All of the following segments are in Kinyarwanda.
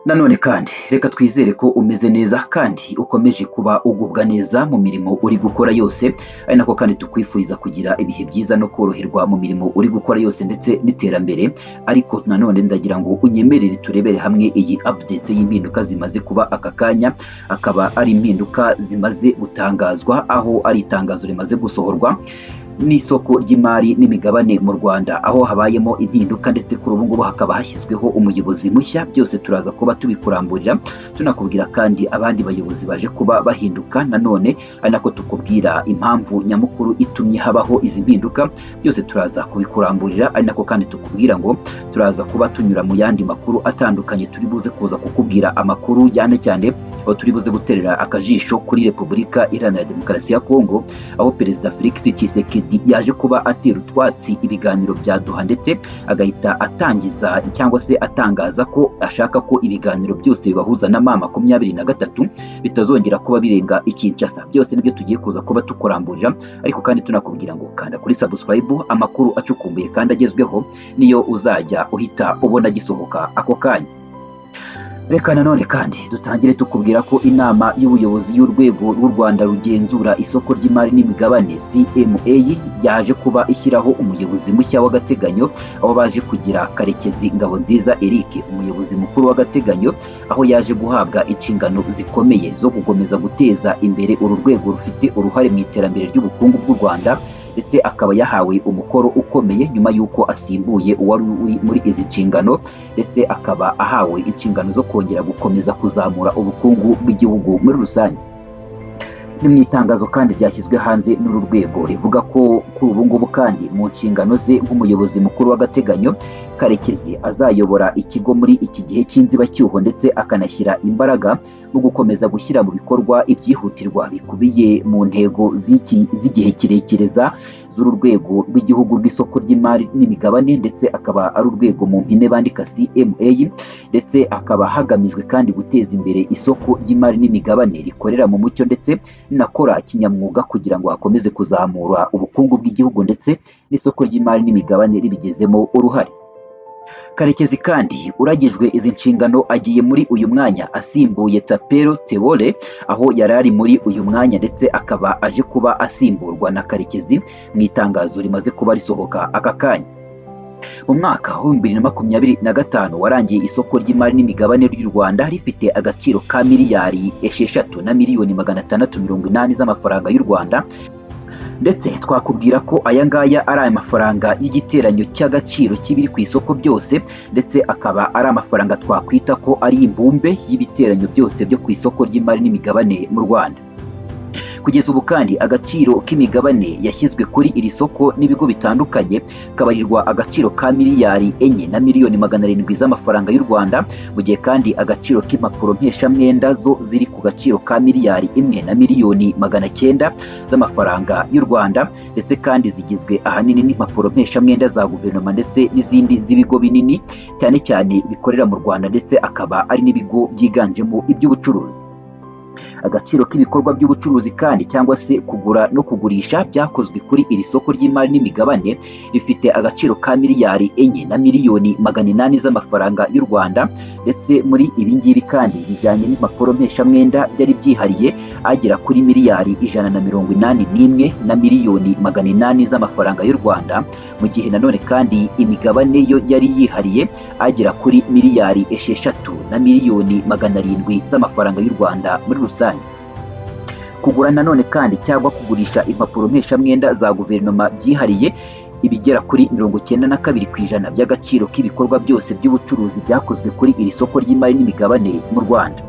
Nanone kandi reka twizere ko umeze neza kandi ukomeje kuba ugubwa neza mu mirimo uri gukora yose, ari nako kandi tukwifuriza kugira ibihe byiza no koroherwa mu mirimo uri gukora yose ndetse n'iterambere. Ariko nanone ndagira ngo unyemerere turebere hamwe iyi update y'impinduka zimaze kuba aka kanya, akaba ari impinduka zimaze gutangazwa, aho ari itangazo rimaze gusohorwa n'isoko ry'imari n'imigabane mu Rwanda, aho habayemo impinduka ndetse kuri ubu ngubu hakaba hashyizweho umuyobozi mushya. Byose turaza kuba tubikuramburira tunakubwira kandi abandi bayobozi baje kuba bahinduka, nanone ari nako tukubwira impamvu nyamukuru itumye habaho izi mpinduka. Byose turaza kubikuramburira, ari nako kandi tukubwira ngo turaza kuba tunyura mu yandi makuru atandukanye. Turi buze kuza kukubwira amakuru cyane cyane aho turi buze guterera akajisho kuri Repubulika Iharanira Demokarasi ya Kongo, aho Perezida Felix Tshisekedi yaje kuba atera utwatsi ibiganiro bya Doha, ndetse agahita atangiza cyangwa se atangaza ko ashaka ko ibiganiro byose bibahuza na M23 bitazongera kuba birenga i Kinshasa. Byose nibyo tugiye kuza kuba tukuramburira, ariko kandi tunakubwira ngo kanda kuri subscribe, amakuru acukumbuye kandi agezweho niyo uzajya uhita ubona gisohoka ako kanya. Reka nanone kandi dutangire tukubwira ko inama y'ubuyobozi y'urwego rw'u Rwanda rugenzura isoko ry'imari n'imigabane CMA yaje kuba ishyiraho umuyobozi mushya w'agateganyo, aho baje kugira Karekezi Ngabonziza Eric, umuyobozi mukuru w'agateganyo, aho yaje guhabwa inshingano zikomeye zo gukomeza guteza imbere uru rwego rufite uruhare mu iterambere ry'ubukungu bw'u Rwanda, ndetse akaba yahawe umukoro ukomeye nyuma y'uko asimbuye uwari uri muri izi nshingano, ndetse akaba ahawe inshingano zo kongera gukomeza kuzamura ubukungu bw'igihugu muri rusange. Ni mu itangazo kandi ryashyizwe hanze n'uru rwego rivuga ko kuri ubu ngubu kandi mu nshingano ze nk'umuyobozi mukuru w'agateganyo, Karekezi azayobora ikigo muri iki gihe cy'inzibacyuho, ndetse akanashyira imbaraga mu gukomeza gushyira mu bikorwa ibyihutirwa bikubiye mu ntego z'igihe kirekire z'uru rwego rw'igihugu rw'isoko ry'imari n'imigabane, ndetse akaba ari urwego mu mpine bandika CMA, ndetse akaba hagamijwe kandi guteza imbere isoko ry'imari n'imigabane rikorera mu mucyo ndetse rinakora kinyamwuga, kugira ngo hakomeze kuzamura ubukungu bw'igihugu ndetse n'isoko ry'imari n'imigabane ribigezemo uruhare. Karekezi kandi uragijwe izi nshingano agiye muri uyu mwanya asimbuye Tapero Theole, aho yari ari muri uyu mwanya, ndetse akaba aje kuba asimburwa na Karekezi mu itangazo rimaze kuba risohoka aka kanya. Mu mwaka wa 2025 warangiye isoko ry'imari n'imigabane ry'u Rwanda rifite agaciro ka miliyari 6,680 z'amafaranga y'u Rwanda, ndetse twakubwira ko aya ngaya ari amafaranga y'igiteranyo cy'agaciro k'ibiri ku isoko byose, ndetse akaba ari amafaranga twakwita ko ari imbumbe y'ibiteranyo byose byo ku isoko ry'imari n'imigabane mu Rwanda. Kugeza ubu kandi agaciro k'imigabane yashyizwe kuri iri soko n'ibigo bitandukanye kabarirwa agaciro ka miliyari 4,700,000 z'amafaranga y'u Rwanda, mu gihe kandi agaciro k'impapuro mpeshamwenda zo ziri ku gaciro ka miliyari 1,900,000 z'amafaranga y'u Rwanda, ndetse kandi zigizwe ahanini n'impapuro mpeshamwenda za guverinoma ndetse n'izindi z'ibigo binini cyane cyane bikorera mu Rwanda, ndetse akaba ari n'ibigo byiganjemo iby'ubucuruzi. Agaciro k'ibikorwa by'ubucuruzi kandi cyangwa se kugura no kugurisha byakozwe kuri iri soko ry'imari n'imigabane rifite agaciro ka miliyari 4,800,000 z'amafaranga y'u Rwanda, ndetse muri ibi ngibi kandi bijyanye n'impapuro mpeshamwenda byari byihariye agera kuri miliyari 181,800,000 z'amafaranga y'u Rwanda, mu gihe nanone kandi imigabane yo yari yihariye agera kuri miliyari 6,700,000 z'amafaranga y'u Rwanda muri rusange. Kugura nanone kandi cyangwa kugurisha impapuro mpeshamwenda za guverinoma byihariye ibigera kuri 92% by'agaciro k'ibikorwa byose by'ubucuruzi byakozwe kuri iri soko ry'imari n'imigabane mu Rwanda.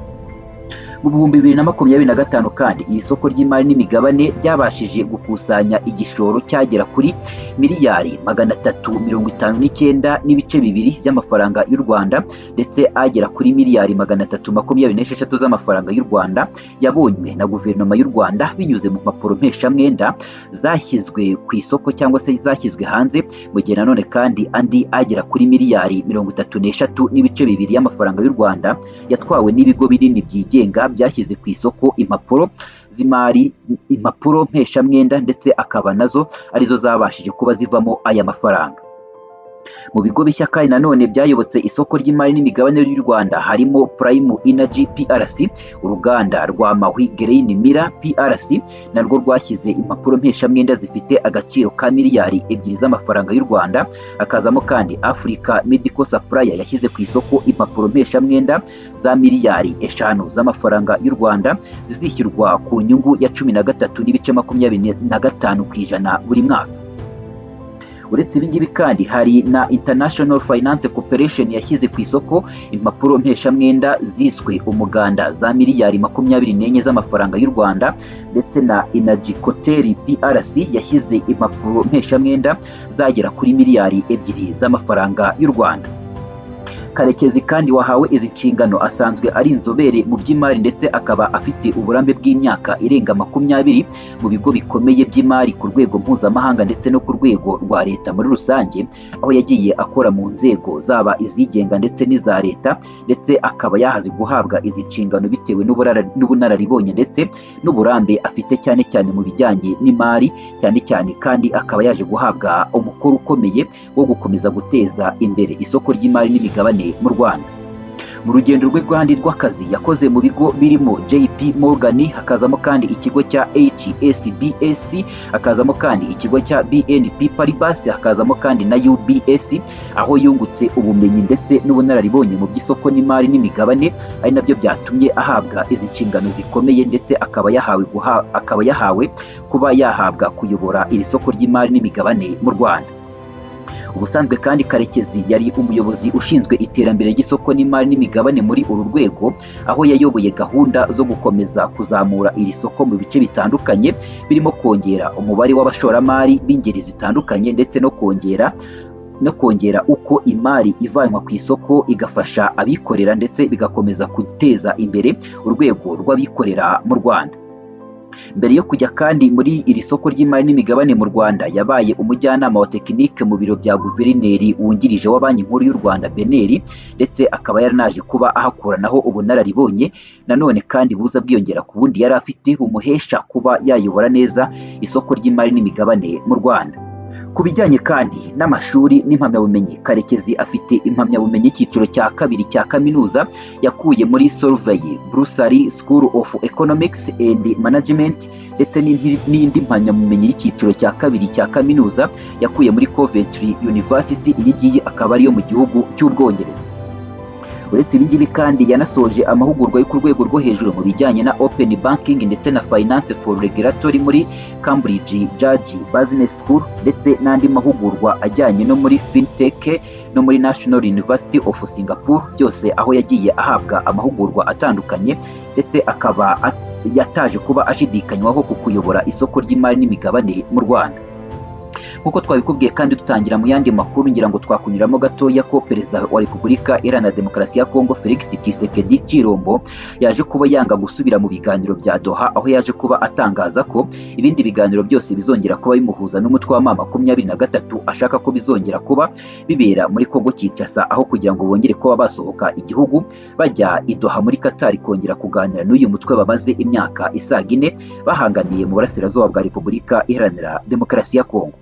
Mu 2025 kandi iri soko ry'imari n'imigabane ryabashije gukusanya igishoro cyagera kuri miliyari 359,2 by'amafaranga y'u Rwanda, ndetse agera kuri miliyari 326 z'amafaranga y'u Rwanda yabonywe na guverinoma y'u Rwanda binyuze mu mpapuro mpeshamwenda zashyizwe ku isoko cyangwa se zashyizwe hanze, mu gihe nanone kandi andi agera kuri miliyari 33,2 y'amafaranga y'u Rwanda yatwawe n'ibigo binini byigenga byashyize ku isoko impapuro z'imari, impapuro mpeshamwenda, ndetse akaba nazo arizo zabashije kuba zivamo aya mafaranga. Mu bigo bishya kandi nanone byayobotse isoko ry'imari n'imigabane y'u Rwanda harimo Prime Energy PLC, uruganda rwa Mahwi Grain Miller PLC narwo rwashyize impapuro mpeshamwenda zifite agaciro ka miliyari 2 z'amafaranga y'u Rwanda, hakazamo kandi Africa Medical Supplier yashyize ku isoko impapuro mpeshamwenda za miliyari 5 z'amafaranga y'u Rwanda zizishyurwa ku nyungu ya 13.25% buri mwaka. Uretse ibingibi kandi hari na International Finance Corporation yashyize ku isoko impapuro mpeshamwenda ziswe umuganda za miliyari 24 z'amafaranga y'u Rwanda, ndetse na Energy Cotel PLC yashyize impapuro mpeshamwenda zagera kuri miliyari 2 z'amafaranga y'u Rwanda. Karekezi kandi wahawe izi nshingano asanzwe ari inzobere mu by'imari ndetse akaba afite uburambe bw'imyaka irenga 20 mu bigo bikomeye by'imari ku rwego mpuzamahanga ndetse no ku rwego rwa leta muri rusange, aho yagiye akora mu nzego zaba izigenga ndetse n'iza leta, ndetse akaba yahaze guhabwa izi nshingano bitewe n'ubunararibonye ndetse n'uburambe afite cyane cyane mu bijyanye n'imari, cyane cyane kandi akaba yaje guhabwa umukoro ukomeye wo gukomeza guteza imbere isoko ry'imari n'imigabane mu Rwanda. Mu rugendo rwe rw'ahandi rw'akazi yakoze mu bigo birimo JP Morgan, hakazamo kandi ikigo cya HSBC, hakazamo kandi ikigo cya BNP Paribas, hakazamo kandi na UBS, aho yungutse ubumenyi ndetse n'ubunararibonye mu by'isoko n'imari n'imigabane, ari nabyo byatumye ahabwa izi nshingano zikomeye ndetse akaba yahawe kuba yahabwa kuyobora iri soko ry'imari n'imigabane mu Rwanda. Ubusanzwe kandi Karekezi yari umuyobozi ushinzwe iterambere ry'isoko n'imari n'imigabane muri uru rwego, aho yayoboye gahunda zo gukomeza kuzamura iri soko mu bice bitandukanye, birimo kongera umubare w'abashoramari b'ingeri zitandukanye ndetse no kongera uko imari ivanwa ku isoko igafasha abikorera ndetse bigakomeza guteza imbere urwego rw'abikorera mu Rwanda. Mbere yo kujya kandi muri iri soko ry'imari n'imigabane mu Rwanda, yabaye umujyanama wa tekinike mu biro bya guverineri wungirije wa Banki Nkuru y'u Rwanda BNR, ndetse akaba yaranaje kuba ahakuranaho ubunararibonye nanone kandi buza bwiyongera ku bundi yari afite bumuhesha kuba yayobora neza isoko ry'imari n'imigabane mu Rwanda. Ku bijyanye kandi n'amashuri n'impamyabumenyi, Karekezi afite impamyabumenyi y'icyiciro cya 2 cya kaminuza yakuye muri Solvay Bursary School of Economics and Management, ndetse n'indi mpamyabumenyi y'icyiciro cya 2 cya kaminuza yakuye muri Coventry University, iyi ngiyi akaba ariyo mu gihugu cy'Ubwongereza. Uretse ibingibi kandi yanasoje amahugurwa yo ku rwego rwo hejuru mu bijyanye na Open Banking ndetse na Finance for Regulatory muri Cambridge Judge Business School, ndetse n'andi mahugurwa ajyanye no muri FinTech no muri National University of Singapore, byose aho yagiye ahabwa amahugurwa atandukanye, ndetse akaba yataje kuba ashidikanywaho ku kuyobora isoko ry'imari n'imigabane mu Rwanda. Nkuko twabikubwiye kandi dutangira mu yandi makuru, ngira ngo twakunyuramo gatoya ko Perezida wa Repubulika Iharanira Demokarasi ya Kongo Felix Tshisekedi Tshilombo yaje kuba yanga gusubira mu biganiro bya Doha, aho yaje kuba atangaza ko ibindi biganiro byose bizongera kuba bimuhuza n'umutwe wa M23 ashaka ko bizongera kuba bibera muri Kongo Kinshasa, aho kugira ngo bongere kuba basohoka igihugu bajya i Doha muri Qatar kongera kuganira n'uyu mutwe bamaze imyaka isaga 4 bahanganiye mu burasirazuba bwa Repubulika Iharanira Demokarasi ya Kongo.